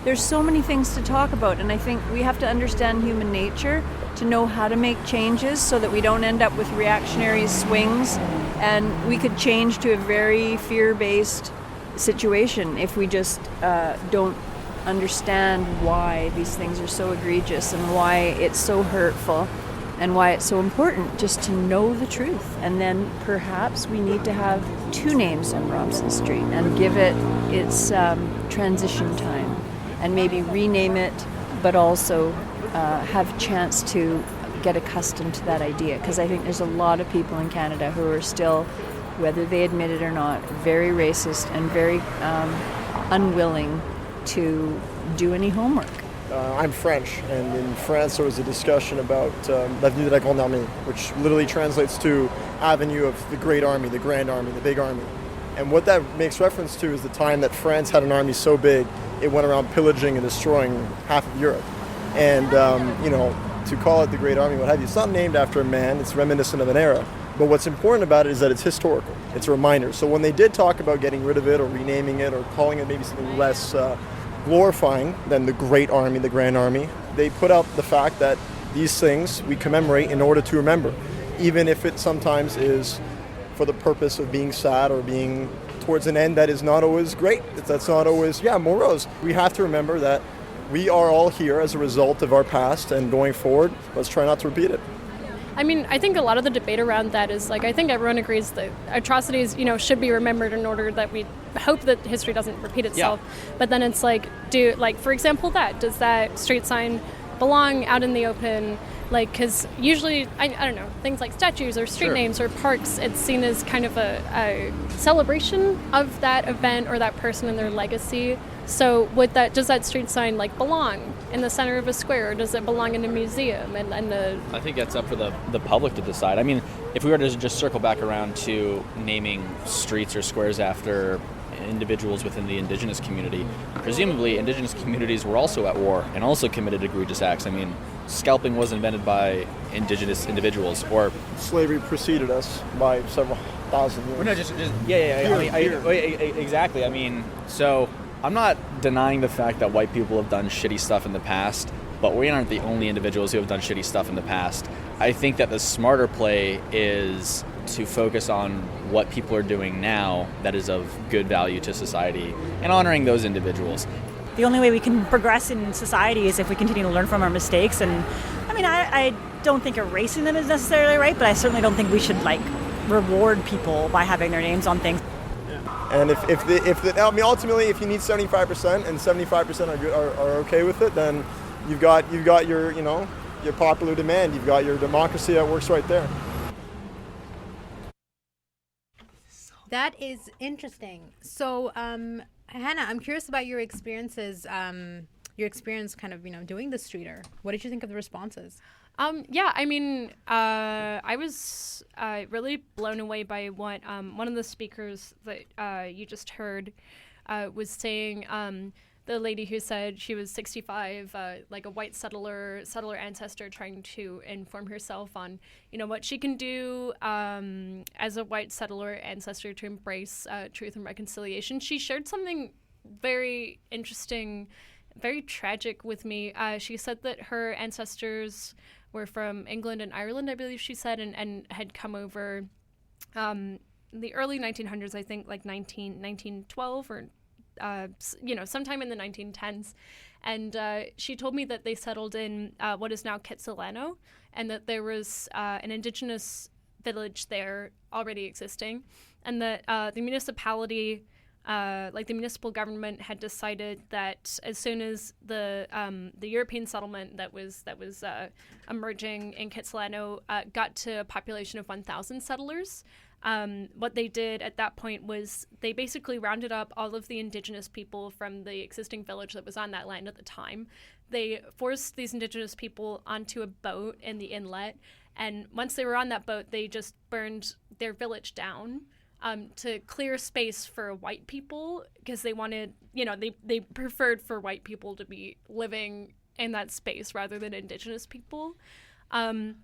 There's so many things to talk about, and I think we have to understand human nature to know how to make changes so that we don't end up with reactionary swings, and we could change to a very fear-based situation if we just don't understand why these things are so egregious and why it's so hurtful and why it's so important just to know the truth. And then perhaps we need to have 2 names on Robson Street and give it its transition time and maybe rename it, but also have a chance to get accustomed to that idea, because I think there's a lot of people in Canada who are still, whether they admit it or not, very racist and very unwilling to do any homework. I'm French, and in France there was a discussion about l'avenue de la Grande Armée, which literally translates to avenue of the Great Army, the Grand Army, the Big Army. And what that makes reference to is the time that France had an army so big it went around pillaging and destroying half of Europe. And to call it the Great Army, what have you, it's not named after a man, it's reminiscent of an era. But what's important about it is that it's historical. It's a reminder. So when they did talk about getting rid of it or renaming it or calling it maybe something less glorifying than the Great Army, the Grand Army, they put out the fact that these things we commemorate in order to remember, even if it sometimes is for the purpose of being sad or being towards an end that is not always great. That's not always, morose. We have to remember that we are all here as a result of our past, and going forward, let's try not to repeat it. I mean, I think a lot of the debate around that is I think everyone agrees that atrocities, should be remembered in order that we hope that history doesn't repeat itself. Yeah. But then it's for example, does that street sign belong out in the open? Because usually, I don't know, things like statues or street names or parks, it's seen as kind of a celebration of that event or that person and their legacy. So does that street sign belong in the center of a square, or does it belong in a museum? I think that's up for the public to decide. I mean, if we were to just circle back around to naming streets or squares after individuals within the Indigenous community, presumably Indigenous communities were also at war and also committed egregious acts. I mean, scalping was invented by Indigenous individuals, or slavery preceded us by several thousand years. Well, no, exactly. I mean, so I'm not denying the fact that white people have done shitty stuff in the past, but we aren't the only individuals who have done shitty stuff in the past. I think that the smarter play is to focus on what people are doing now that is of good value to society and honoring those individuals. The only way we can progress in society is if we continue to learn from our mistakes. And I don't think erasing them is necessarily right, but I certainly don't think we should reward people by having their names on things. And ultimately, if you need 75% and 75% are okay with it, then you've got your your popular demand, you've got your democracy that works right there. That is interesting. So, Hannah, I'm curious about your experiences. Your experience, kind of, doing the streeter. What did you think of the responses? I was really blown away by what one of the speakers that you just heard was saying. The lady who said she was 65, a white settler ancestor, trying to inform herself on, what she can do as a white settler ancestor to embrace truth and reconciliation. She shared something very interesting, very tragic with me. She said that her ancestors were from England and Ireland, I believe she said, and had come over the early 1900s, I think, 1912 or sometime in the 1910s. And she told me that they settled in what is now Kitsilano, and that there was an Indigenous village there already existing, and that the municipality, the municipal government, had decided that as soon as the European settlement that was emerging in Kitsilano got to a population of 1,000 settlers, what they did at that point was they basically rounded up all of the Indigenous people from the existing village that was on that land at the time. They forced these Indigenous people onto a boat in the inlet, and once they were on that boat, they just burned their village down to clear space for white people because they wanted, they preferred for white people to be living in that space rather than Indigenous people. So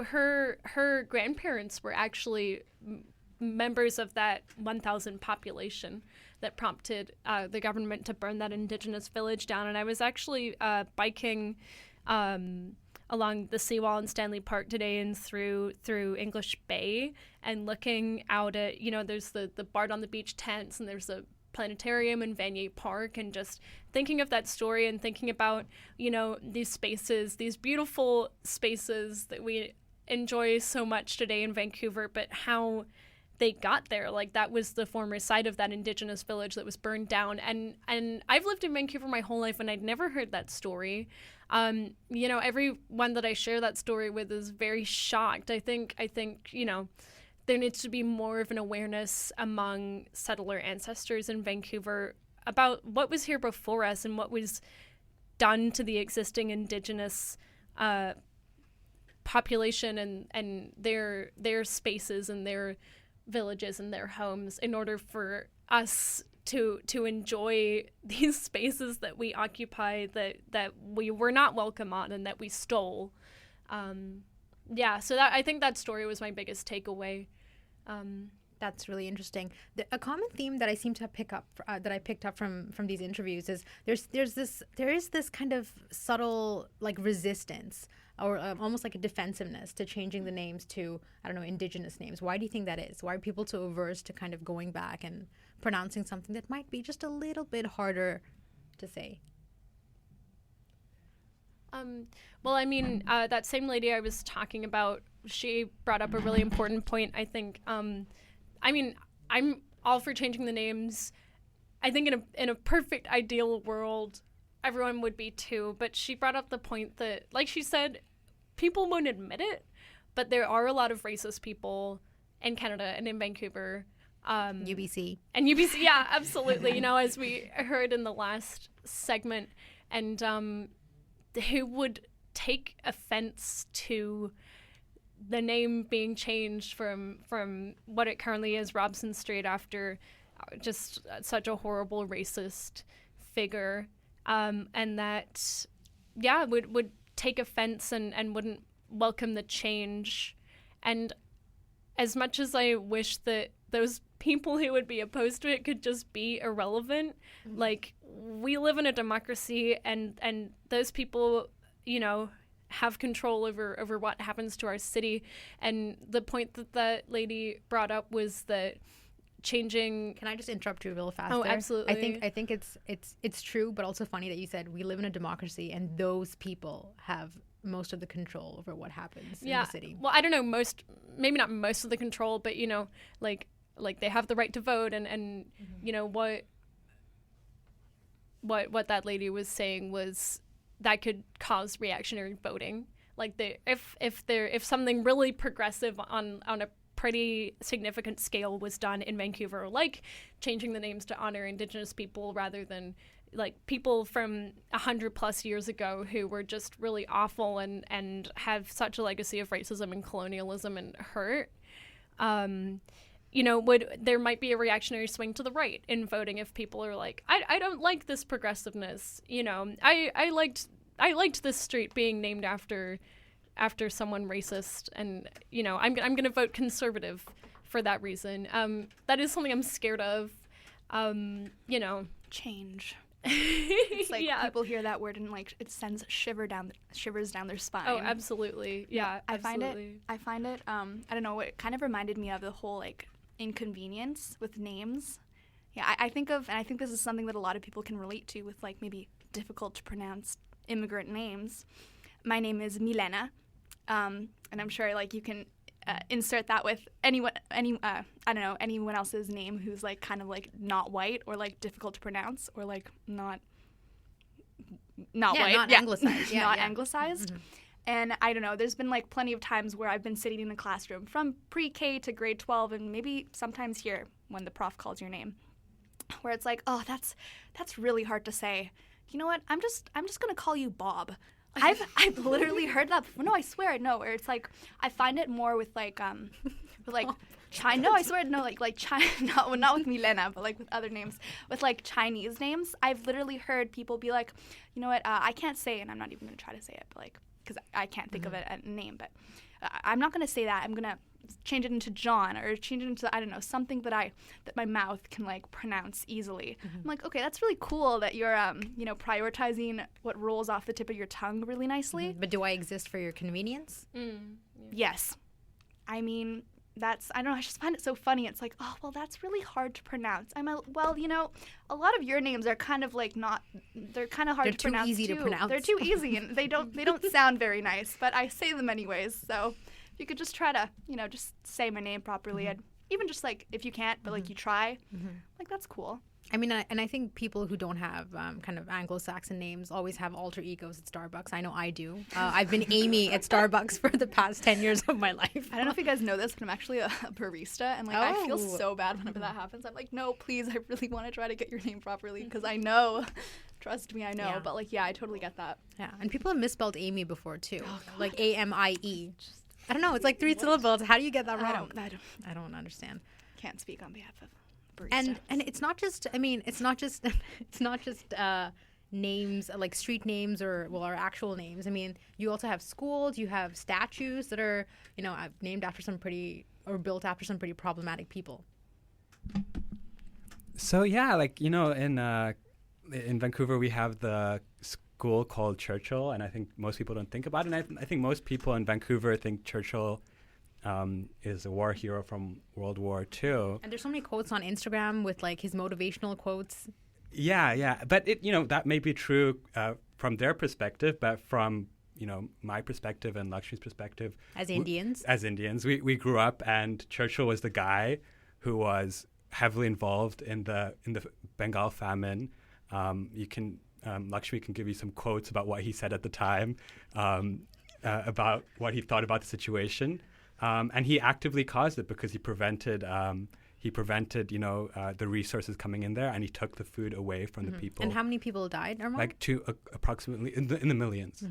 her grandparents were actually members of that 1,000 population that prompted the government to burn that Indigenous village down. And I was actually biking along the seawall in Stanley Park today and through English Bay and looking out at, there's the Bard on the Beach tents and there's a planetarium in Vanier Park, and just thinking of that story and thinking about, these spaces, these beautiful spaces that we enjoy so much today in Vancouver, but how they got there. Like, that was the former site of that Indigenous village that was burned down. And I've lived in Vancouver my whole life and I'd never heard that story. Everyone that I share that story with is very shocked. I think, there needs to be more of an awareness among settler ancestors in Vancouver about what was here before us and what was done to the existing Indigenous population and their spaces and their villages and their homes in order for us to enjoy these spaces that we occupy, that we were not welcome on and that we stole. So I think that story was my biggest takeaway. That's really interesting. A common theme that I seem to pick up that I picked up from these interviews is there is this kind of subtle resistance or almost like a defensiveness to changing the names to, I don't know, Indigenous names. Why do you think that is? Why are people so averse to kind of going back and pronouncing something that might be just a little bit harder to say? That same lady I was talking about, she brought up a really important point, I think. I'm all for changing the names. I think in a perfect ideal world, everyone would be too. But she brought up the point that, like she said, people won't admit it, but there are a lot of racist people in Canada and in Vancouver. UBC. And UBC, yeah, absolutely. As we heard in the last segment. And who would take offense to the name being changed from what it currently is, Robson Street, after just such a horrible racist figure, and that, would take offense and wouldn't welcome the change. And as much as I wish that those people who would be opposed to it could just be irrelevant, we live in a democracy, and those people, have control over what happens to our city. And the point that lady brought up was that changing. Can I just interrupt you real fast? Oh, there? absolutely. I think it's true, but also funny that you said we live in a democracy and those people have most of the control over what happens in the city. Well, I don't know, maybe not most of the control, but they have the right to vote, and what that lady was saying was that could cause reactionary voting. If something really progressive on a pretty significant scale was done in Vancouver, like changing the names to honor Indigenous people rather than people from 100+ years ago who were just really awful and have such a legacy of racism and colonialism and hurt, there might be a reactionary swing to the right in voting if people are like, I don't like this progressiveness. I liked this street being named after someone racist, and I'm going to vote conservative for that reason. That is something I'm scared of. Change. It's people hear that word and it sends shivers down their spine. Oh, absolutely. Yeah, I absolutely. find it I don't know, it kind of reminded me of the whole inconvenience with names. Yeah, I think this is something that a lot of people can relate to with maybe difficult to pronounce immigrant names. My name is Milena, and I'm sure you can insert that with anyone else's name who's kind of not white or difficult to pronounce or not white, not anglicized, not anglicized. Mm-hmm. And I don't know, there's been plenty of times where I've been sitting in the classroom from pre-K to grade 12, and maybe sometimes here when the prof calls your name, where it's oh, that's really hard to say. You know what? I'm just gonna call you Bob. I've literally heard that before. No, I swear, no. Where it's like I find it more with like China. No, I swear, no, like China. No, not with Milena, but like with other names, with like Chinese names. I've literally heard people be like, you know what? I can't say, and I'm not even gonna try to say it, but like because I can't think of a name, but I'm not gonna say that. I'm gonna change it into John or change it into, I don't know, something that my mouth can like pronounce easily. I'm like, okay, that's really cool that you're prioritizing what rolls off the tip of your tongue really nicely. But do I exist for your convenience? Yes. I mean, I don't know, I just find it so funny. It's like, oh, well, that's really hard to pronounce. A lot of your names are kind of like they're kind of hard to pronounce too. They're too easy to pronounce. They're too easy and they don't sound very nice, but I say them anyways. So if you could just try to, just say my name properly, and even just like, if you can't, but like you try, like that's cool. I mean, and I think people who don't have kind of Anglo-Saxon names always have alter egos at Starbucks. I know I do. I've been Amy at Starbucks for the past 10 years of my life. I don't know if you guys know this, but I'm actually a barista, and like I feel so bad whenever that happens. I'm like, no, please, I really want to try to get your name properly because I know, trust me, I know. Yeah. But like, yeah, I totally get that. Yeah, and people have misspelled Amy before too, like AMIE. I don't know. It's like 3 syllables. How do you get that wrong? I don't understand. Can't speak on behalf of barista. And it's not just. I mean, it's not just names like street names or actual names. I mean, you also have schools. You have statues that are named after built after some pretty problematic people. So yeah, like in Vancouver we have the school called Churchill, and I think most people don't think about it. And I think most people in Vancouver think Churchill is a war hero from World War II. And there's so many quotes on Instagram with like his motivational quotes. Yeah, but that may be true from their perspective, but from my perspective and Lakshmi's perspective, as Indians, we grew up, and Churchill was the guy who was heavily involved in the Bengal famine. Lakshmi can give you some quotes about what he said at the time, about what he thought about the situation, and he actively caused it because he prevented the resources coming in there, and he took the food away from the people. And how many people died, Arman? Like approximately in the millions.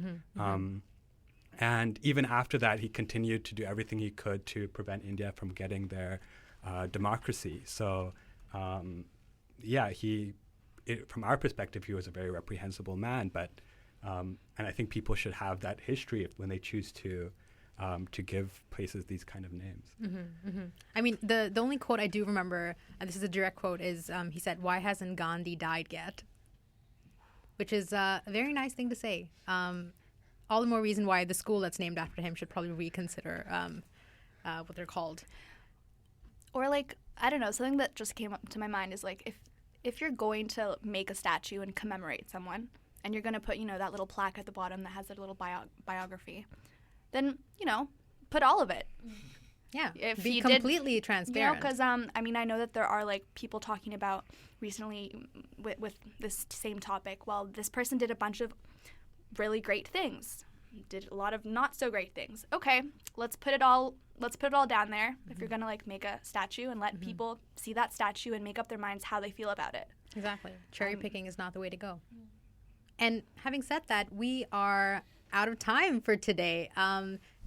And even after that, he continued to do everything he could to prevent India from getting their democracy. So, from our perspective, he was a very reprehensible man. But and I think people should have that history when they choose to give places these kind of names. I mean, the only quote I do remember, and this is a direct quote, is he said, "Why hasn't Gandhi died yet?" Which is a very nice thing to say. All the more reason why the school that's named after him should probably reconsider what they're called. Or like, I don't know, something that just came up to my mind is like, if you're going to make a statue and commemorate someone, and you're going to put, that little plaque at the bottom that has their little biography, then, put all of it. Yeah, be completely transparent. Because, I mean, I know that there are, like, people talking about recently with this same topic, well, this person did a bunch of really great things, did a lot of not so great things. Okay, let's put it all down there if you're going to, like, make a statue and let people see that statue and make up their minds how they feel about it. Exactly. Cherry picking is not the way to go. And having said that, we are out of time for today.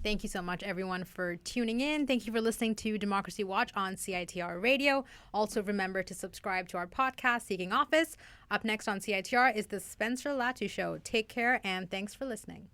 Thank you so much, everyone, for tuning in. Thank you for listening to Democracy Watch on CITR Radio. Also, remember to subscribe to our podcast, Seeking Office. Up next on CITR is the Spencer Latu Show. Take care, and thanks for listening.